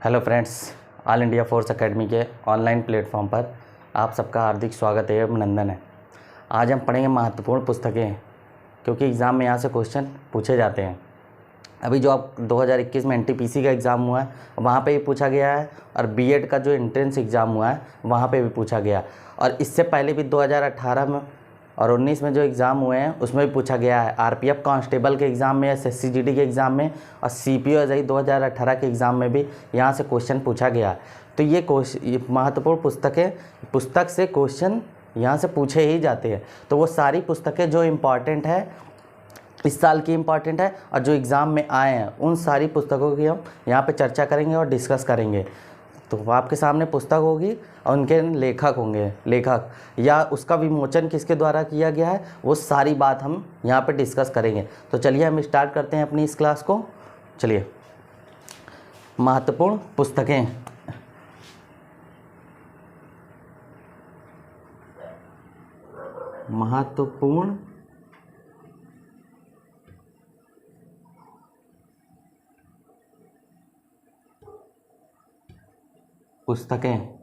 Hello friends, all India force academy के online platform पर आप सबका हार्दिक स्वागत है, अभिनंदन है। आज हम पढ़ेंगे महत्वपूर्ण पुस्तकें, क्योंकि एग्ज़ाम में यहाँ से क्वेश्चन पूछे जाते हैं। अभी जो आप 2021 में एनटीपीसी का एग्ज़ाम हुआ है वहाँ पे भी पूछा गया है, और बीएड का जो एंट्रेंस एग्ज़ाम हुआ है वहाँ पे भी पूछा गया, और इससे पहले भी 2018 में और 19 में जो एग्ज़ाम हुए हैं उसमें भी पूछा गया है। आरपीएफ कांस्टेबल के एग्ज़ाम में, एसएससीजीडी के एग्ज़ाम में, और सीपीओ एसआई 2018 के एग्ज़ाम में भी यहाँ से क्वेश्चन पूछा गया। तो ये महत्वपूर्ण पुस्तक से क्वेश्चन यहाँ से पूछे ही जाते हैं। तो वो सारी पुस्तकें जो इम्पॉर्टेंट है, इस साल की इम्पॉर्टेंट है, और जो एग्ज़ाम में आए हैं उन सारी पुस्तकों की हम यहाँ पे चर्चा करेंगे और डिस्कस करेंगे। तो आपके सामने पुस्तक होगी और उनके लेखक या उसका विमोचन किसके द्वारा किया गया है, वो सारी बात हम यहाँ पे डिस्कस करेंगे। तो चलिए हम स्टार्ट करते हैं अपनी इस क्लास को। चलिए, महत्वपूर्ण पुस्तकें। महत्वपूर्ण पुस्तकें।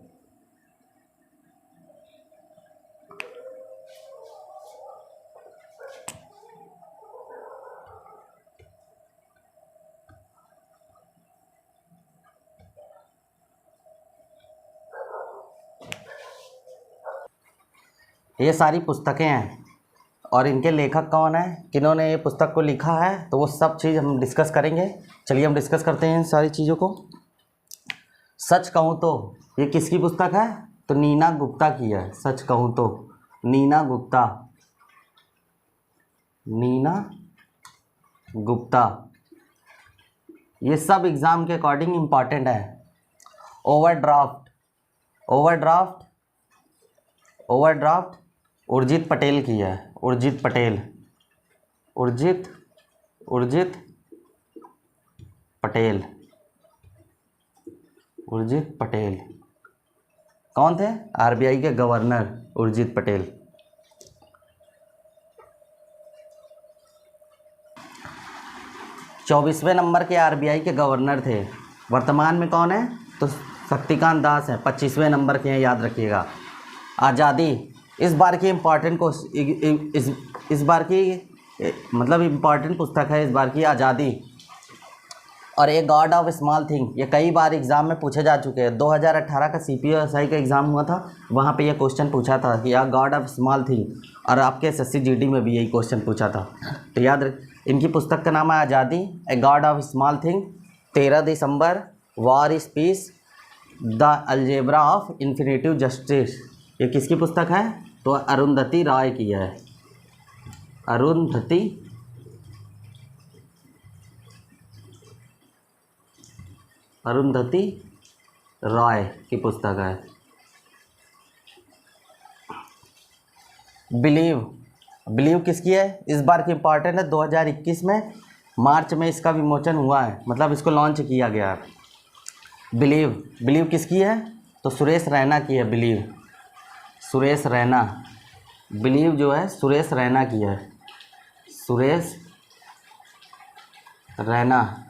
ये सारी पुस्तकें हैं और इनके लेखक कौन है, किन्होंने ये पुस्तक को लिखा है, तो वो सब चीज़ हम डिस्कस करेंगे। चलिए हम डिस्कस करते हैं इन सारी चीज़ों को। सच कहूँ तो ये किसकी पुस्तक है, तो नीना गुप्ता की है। सच कहूँ तो नीना गुप्ता। ये सब एग्ज़ाम के अकॉर्डिंग इम्पॉर्टेंट है। ओवरड्राफ्ट उर्जित पटेल की है। उर्जित पटेल कौन थे, आरबीआई के गवर्नर उर्जित पटेल। चौबीसवें नंबर के आरबीआई के गवर्नर थे। वर्तमान में कौन है, तो शक्तिकांत दास है। 25वें नंबर के हैं, याद रखिएगा। आज़ादी, इस बार की इम्पॉर्टेंट इस बार की मतलब इम्पॉर्टेंट पुस्तक है इस बार की, आज़ादी। और ए गॉड ऑफ स्मॉल थिंग, ये कई बार एग्ज़ाम में पूछे जा चुके हैं। 2018 का सीपीओ एसआई का एग्ज़ाम हुआ था, वहाँ पे ये क्वेश्चन पूछा था कि या गॉड ऑफ स्मॉल थिंग, और आपके एसएससीजीडी में भी यही क्वेश्चन पूछा था। तो याद रख, इनकी पुस्तक का नाम है Azadi, a god of small thing. 13 दिसंबर, war is peace, the algebra of infinitive justice. ये किसकी पुस्तक है, तो अरुंधति रॉय की है। अरुंधति रॉय की पुस्तक है। बिलीव किसकी है, इस बार की इम्पॉर्टेंट है। 2021 में मार्च में इसका विमोचन हुआ है, मतलब इसको लॉन्च किया गया है। बिलीव किसकी है, तो सुरेश रैना की है। बिलीव जो है सुरेश रैना की है। Suresh Raina.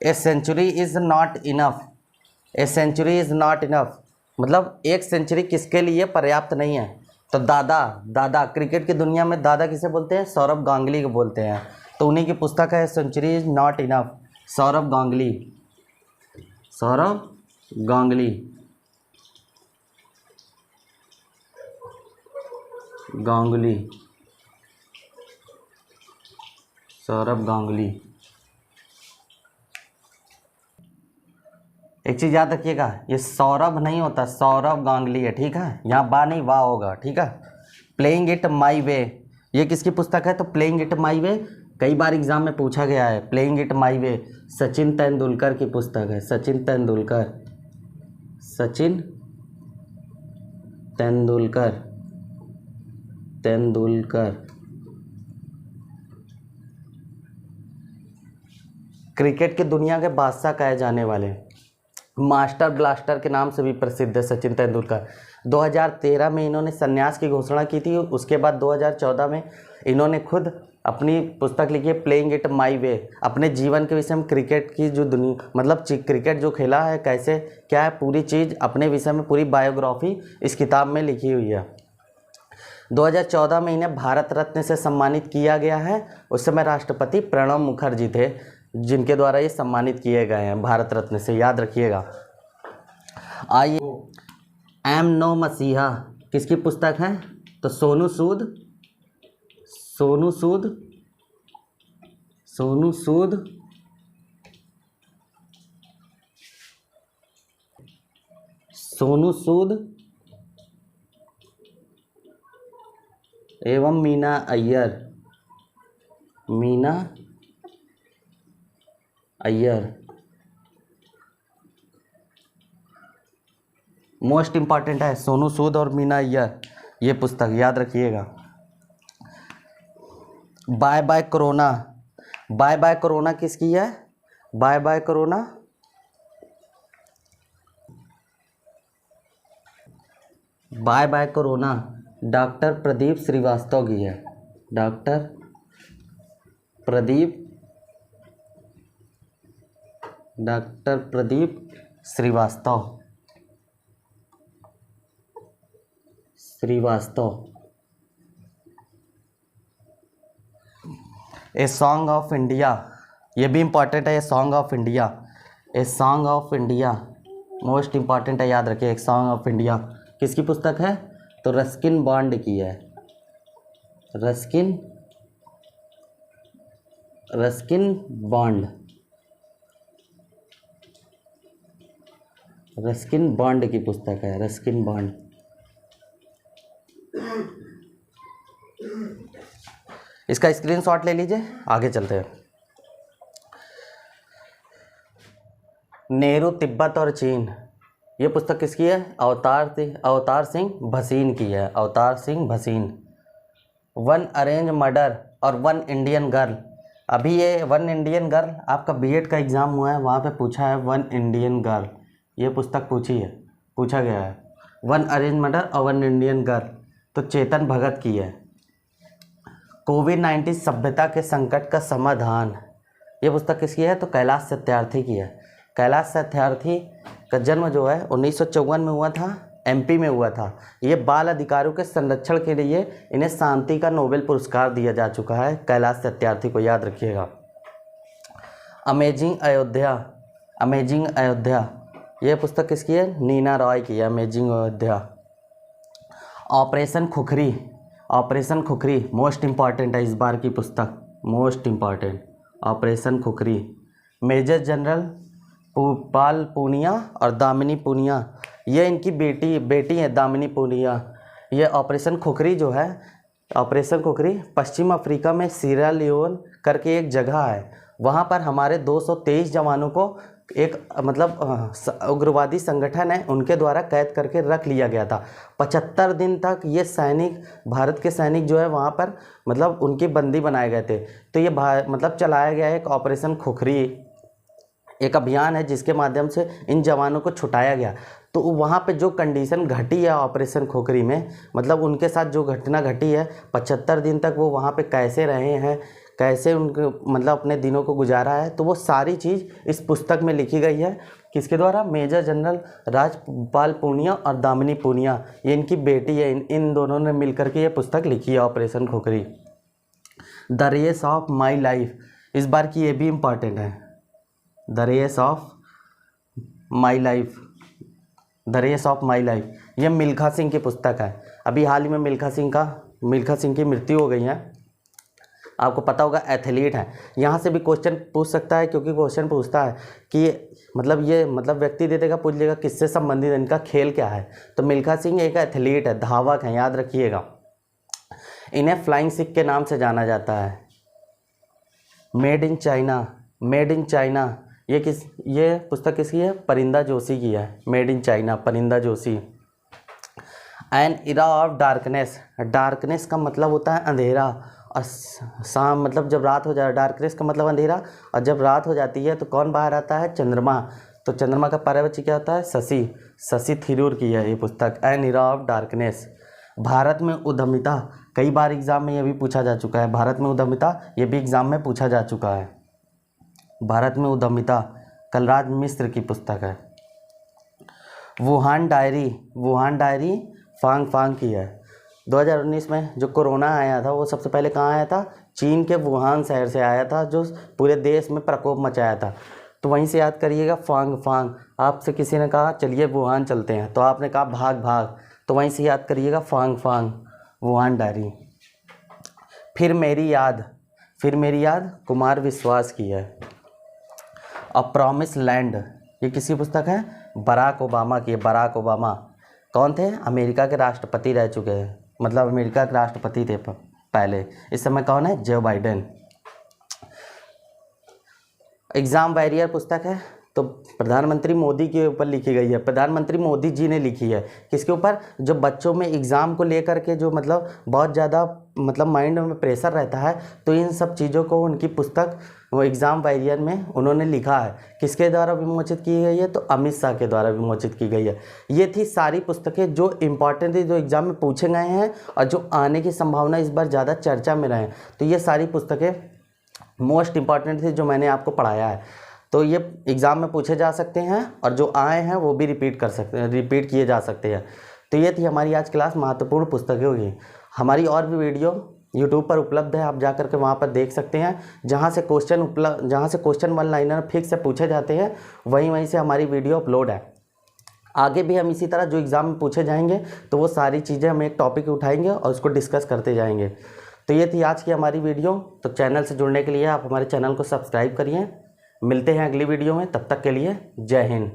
A century is not enough, मतलब एक सेंचुरी किसके लिए पर्याप्त नहीं है, तो दादा क्रिकेट की दुनिया में दादा किसे बोलते हैं, सौरभ गांगुली को बोलते हैं। तो उन्हीं की पुस्तक है century is not enough. Saurabh Ganguly. एक चीज़ याद रखिएगा, ये सौरभ नहीं होता, सौरभ गांगुली है, ठीक है। यहाँ बा नहीं वाह होगा, ठीक है। प्लेइंग इट माई वे, ये किसकी पुस्तक है, तो प्लेइंग इट माई वे कई बार एग्जाम में पूछा गया है। प्लेइंग इट माई वे सचिन तेंदुलकर की पुस्तक है। सचिन तेंदुलकर क्रिकेट की दुनिया के बादशाह कहे जाने वाले, मास्टर ब्लास्टर के नाम से भी प्रसिद्ध है सचिन तेंदुलकर। 2013 में इन्होंने संन्यास की घोषणा की थी। उसके बाद 2014 में इन्होंने खुद अपनी पुस्तक लिखी है प्लेइंग इट माई वे, अपने जीवन के विषय में क्रिकेट की जो दुनिया मतलब क्रिकेट जो खेला है कैसे क्या है पूरी चीज़ अपने विषय में पूरी बायोग्राफी इस किताब में लिखी हुई है। 2014 में इन्हें भारत रत्न से सम्मानित किया गया है। उस समय राष्ट्रपति प्रणब मुखर्जी थे जिनके द्वारा ये सम्मानित किए गए हैं भारत रत्न से, याद रखिएगा। आइए, एम नो मसीहा किसकी पुस्तक है? तो सोनू सूद एवं मीना अय्यर। मोस्ट इम्पॉर्टेंट है सोनू सूद और मीना अय्यर, ये पुस्तक याद रखिएगा। बाय बाय कोरोना किसकी है? Bye bye Corona doctor Pradeep Srivastava की है। Doctor Pradeep Srivastava. A song of India, ये भी इम्पॉर्टेंट है। A song of India most important है, याद रखिए। एक सॉन्ग ऑफ इंडिया किसकी पुस्तक है? तो रस्किन बॉन्ड की है। रस्किन बॉन्ड की पुस्तक है, रस्किन बॉन्ड। इसका स्क्रीनशॉट ले लीजिए, आगे चलते हैं। नेहरू तिब्बत और चीन, ये पुस्तक किसकी है? अवतार सिंह भसीन की है। वन अरेंज मर्डर और वन इंडियन गर्ल। अभी ये वन इंडियन गर्ल आपका बीएड का एग्ज़ाम हुआ है, वहाँ पे पूछा है वन इंडियन गर्ल, ये पुस्तक पूछा गया है। वन अरेंज मर्डर और वन इंडियन गर्ल तो चेतन भगत की है। कोविड-19 सभ्यता के संकट का समाधान, ये पुस्तक किसकी है? तो कैलाश सत्यार्थी की है। कैलाश सत्यार्थी का जन्म जो है 1954 में हुआ था, एमपी में हुआ था। ये बाल अधिकारों के संरक्षण के लिए इन्हें शांति का नोबेल पुरस्कार दिया जा चुका है। कैलाश सत्यार्थी को याद रखिएगा। अमेजिंग अयोध्या, ये पुस्तक किसकी है? नीना रॉय की है। Amazing Ayodhya. Operation Khukri most important है इस बार की पुस्तक, most important. Operation Khukri, major general Pal Poonia और दामिनी पूनिया, ये इनकी बेटी है दामिनी पूनिया। ये ऑपरेशन खुखरी जो है, ऑपरेशन खुखरी पश्चिम अफ्रीका में सीरा लियोन करके एक जगह है, वहाँ पर हमारे 223 जवानों को एक उग्रवादी संगठन है उनके द्वारा कैद करके रख लिया गया था। 75 दिन तक ये भारत के सैनिक जो है वहाँ पर उनके बंदी बनाए गए थे। तो ये चलाया गया एक ऑपरेशन खुखरी, एक अभियान है जिसके माध्यम से इन जवानों को छुटाया गया। तो वहाँ पे जो कंडीशन घटी है ऑपरेशन खुखरी में, उनके साथ जो घटना घटी है, 75 दिन तक वो वहाँ पे कैसे रहे हैं, कैसे उनके अपने दिनों को गुजारा है, तो वो सारी चीज़ इस पुस्तक में लिखी गई है। किसके द्वारा? मेजर जनरल राजपाल पूनिया और दामिनी पूनिया, ये इनकी बेटी है। इन दोनों ने मिलकर के ये पुस्तक लिखी है operation Khukri. The race of my life, इस बार की ये भी इम्पॉर्टेंट है। The race of my life, ये मिल्खा सिंह की पुस्तक है। अभी हाल ही में मिल्खा सिंह की मृत्यु हो गई है, आपको पता होगा, एथलीट है। यहाँ से भी क्वेश्चन पूछ सकता है, क्योंकि क्वेश्चन पूछता है कि ये व्यक्ति दे देगा, पूछ लेगा किससे संबंधित है, इनका खेल क्या है। तो मिल्खा सिंह एक एथलीट है, धावक है, याद रखिएगा। इन्हें फ्लाइंग सिख के नाम से जाना जाता है। मेड इन चाइना, ये पुस्तक किसकी है? परिंदा जोशी की है। मेड इन चाइना, परिंदा Joshi. N era of darkness का मतलब होता है अंधेरा, और शाम जब रात हो जाए, डार्कनेस का मतलब अंधेरा, और जब रात हो जाती है तो कौन बाहर आता है? चंद्रमा। तो चंद्रमा का पर्यवेक्षी क्या होता है? शशि थरूर की है ये पुस्तक, N era of darkness. Bharat में उद्यमिता कई बार एग्ज़ाम में ये भी पूछा जा चुका है। भारत में उद्यमिता, ये भी एग्ज़ाम में पूछा जा चुका है। भारत में उद्यमिता कलराज मिश्र की पुस्तक है। वुहान डायरी फांग फांग की है। 2019 में जो कोरोना आया था वो सबसे पहले कहाँ आया था? चीन के वुहान शहर से आया था, जो पूरे देश में प्रकोप मचाया था। तो वहीं से याद करिएगा फांग फांग। आपसे किसी ने कहा चलिए वुहान चलते हैं, तो आपने कहा भाग भाग, तो वहीं से याद करिएगा फांग फांग, वुहान डायरी। फिर मेरी याद कुमार विश्वास की है। अ प्रॉमिस लैंड, ये किसकी पुस्तक है? बराक ओबामा की है। बराक ओबामा कौन थे? अमेरिका के राष्ट्रपति रह चुके हैं, मतलब अमेरिका के राष्ट्रपति थे पहले। इस समय कौन है? Joe Biden. एग्ज़ाम वॉरियर पुस्तक है, तो प्रधानमंत्री मोदी के ऊपर लिखी गई है। प्रधानमंत्री मोदी जी ने लिखी है। किसके ऊपर? जो बच्चों में एग्ज़ाम को लेकर के जो मतलब बहुत ज़्यादा मतलब माइंड में प्रेशर रहता है, तो इन सब चीज़ों को उनकी पुस्तक वो एग्ज़ाम वॉरियर में उन्होंने लिखा है। किसके द्वारा विमोचित की गई है? तो अमित शाह के द्वारा विमोचित की गई है। ये थी सारी पुस्तकें जो इम्पॉर्टेंट थी, जो एग्ज़ाम में पूछे गए हैं और जो आने की संभावना इस बार ज़्यादा चर्चा में रहे हैं। तो ये सारी पुस्तकें मोस्ट इम्पॉर्टेंट थी जो मैंने आपको पढ़ाया है। तो ये एग्ज़ाम में पूछे जा सकते हैं और जो आए हैं वो भी रिपीट किए जा सकते हैं। तो ये थी हमारी आज क्लास महत्वपूर्ण पुस्तकें होगी। हमारी और भी वीडियो यूट्यूब पर उपलब्ध है, आप जा कर के वहाँ पर देख सकते हैं। जहाँ से क्वेश्चन वन लाइनर फिक्स से पूछे जाते हैं, वहीं से हमारी वीडियो अपलोड है। आगे भी हम इसी तरह जो एग्ज़ाम में पूछे जाएंगे तो वो सारी चीज़ें हम एक टॉपिक उठाएंगे और उसको डिस्कस करते जाएंगे। तो ये थी आज की हमारी वीडियो। तो चैनल से जुड़ने के लिए आप हमारे चैनल को सब्सक्राइब करिए। मिलते हैं अगली वीडियो में, तब तक के लिए जय हिंद।